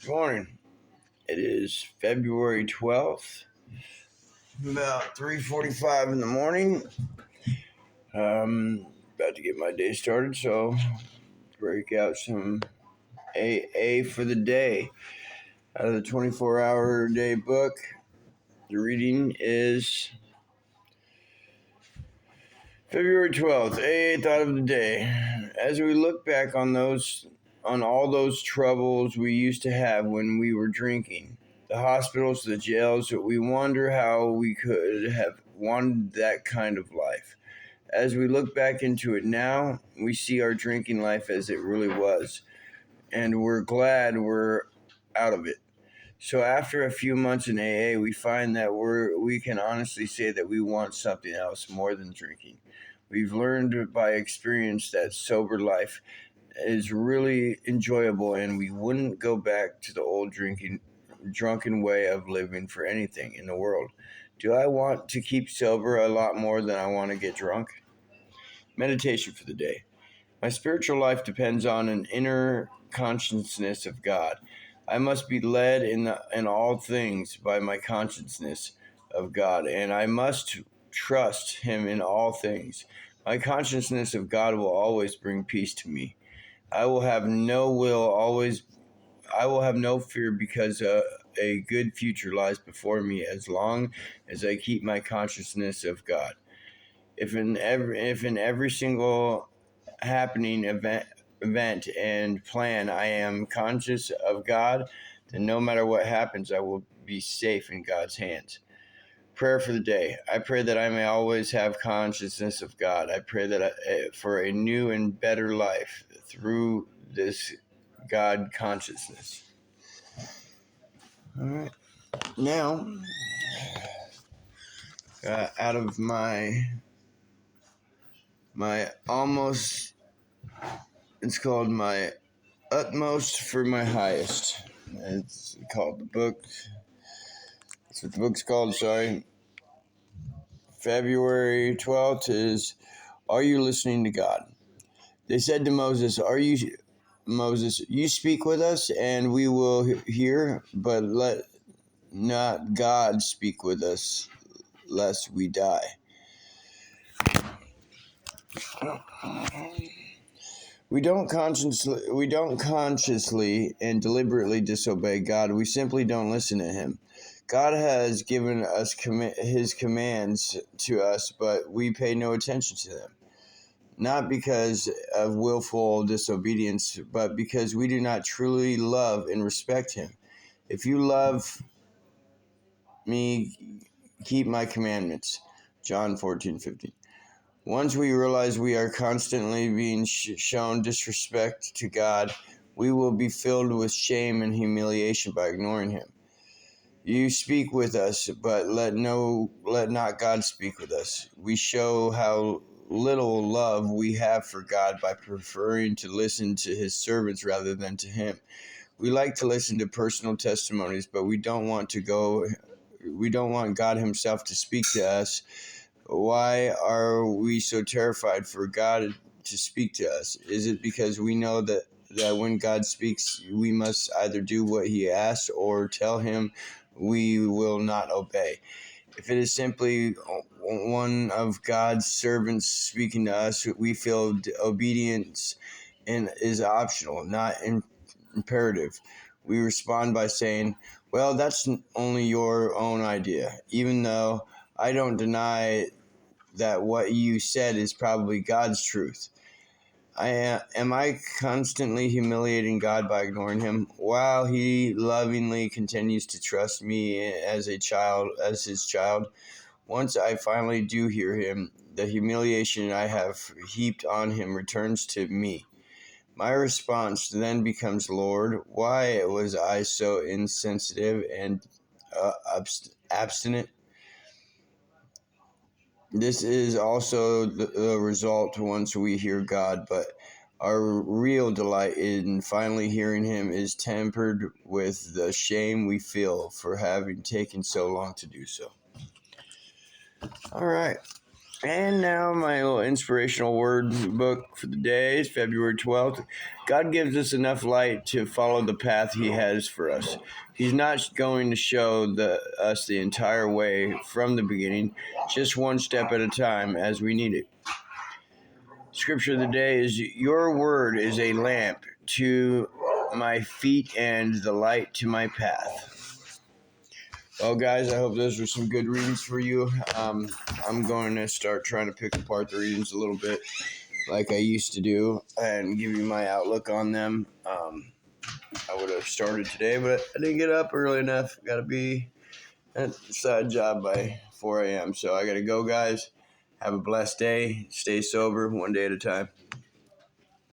Good morning. It is February 12th, about 3:45 in the morning. About to get my day started, so break out some AA for the day. Out of the 24-hour day book, the reading is February 12th, AA thought of the day. As we look back on all those troubles we used to have when we were drinking, the hospitals, the jails, we wonder how we could have wanted that kind of life. As we look back into it now, we see our drinking life as it really was, and we're glad we're out of it. So after a few months in AA, we find that we can honestly say that we want something else more than drinking. We've learned by experience that sober life is really enjoyable, and we wouldn't go back to the old drunken way of living for anything in the world. Do I want to keep sober a lot more than I want to get drunk? Meditation for the day. My spiritual life depends on an inner consciousness of God. I must be led in all things by my consciousness of God, and I must trust Him in all things. My consciousness of God will always bring peace to me. I will have no fear because a good future lies before me as long as I keep my consciousness of God. If in every single happening event and plan I am conscious of God, then no matter what happens, I will be safe in God's hands. Prayer for the day. I pray that I may always have consciousness of God. I pray that for a new and better life through this God consciousness. All right. Now, out of my almost, it's called My Utmost for My Highest. It's called the book. That's what the book's called, sorry. February 12th is, Are You Listening to God? They said to Moses, Moses, you speak with us and we will hear, but let not God speak with us, lest we die. We don't consciously and deliberately disobey God. We simply don't listen to Him. God has given us His commands to us, but we pay no attention to them. Not because of willful disobedience, but because we do not truly love and respect Him. If you love me, keep my commandments. John 14:15. Once we realize we are constantly being shown disrespect to God, we will be filled with shame and humiliation by ignoring Him. You speak with us, but let not God speak with us. We show how little love we have for God by preferring to listen to His servants rather than to Him. We like to listen to personal testimonies, but we don't want God Himself to speak to us. Why are we so terrified for God to speak to us? Is it because we know that when God speaks, we must either do what He asks or tell Him we will not obey? If it is simply one of God's servants speaking to us, we feel obedience is optional, not imperative. We respond by saying, well, that's only your own idea, even though I don't deny that what you said is probably God's truth. Am I constantly humiliating God by ignoring Him while He lovingly continues to trust me as His child? Once I finally do hear Him, the humiliation I have heaped on Him returns to me. My response then becomes, Lord, why was I so insensitive and abstinent? This is also the result once we hear God, but our real delight in finally hearing Him is tempered with the shame we feel for having taken so long to do so. All right. And now my little inspirational word book for the day is February 12th. God gives us enough light to follow the path he has for us. He's not going to show us the entire way from the beginning, just one step at a time as we need it. Scripture of the day is, your word is a lamp to my feet and the light to my path. Well, guys, I hope those were some good readings for you. I'm going to start trying to pick apart the readings a little bit like I used to do and give you my outlook on them. I would have started today, but I didn't get up early enough. Got to be at the side job by 4 a.m. So I got to go, guys. Have a blessed day. Stay sober one day at a time.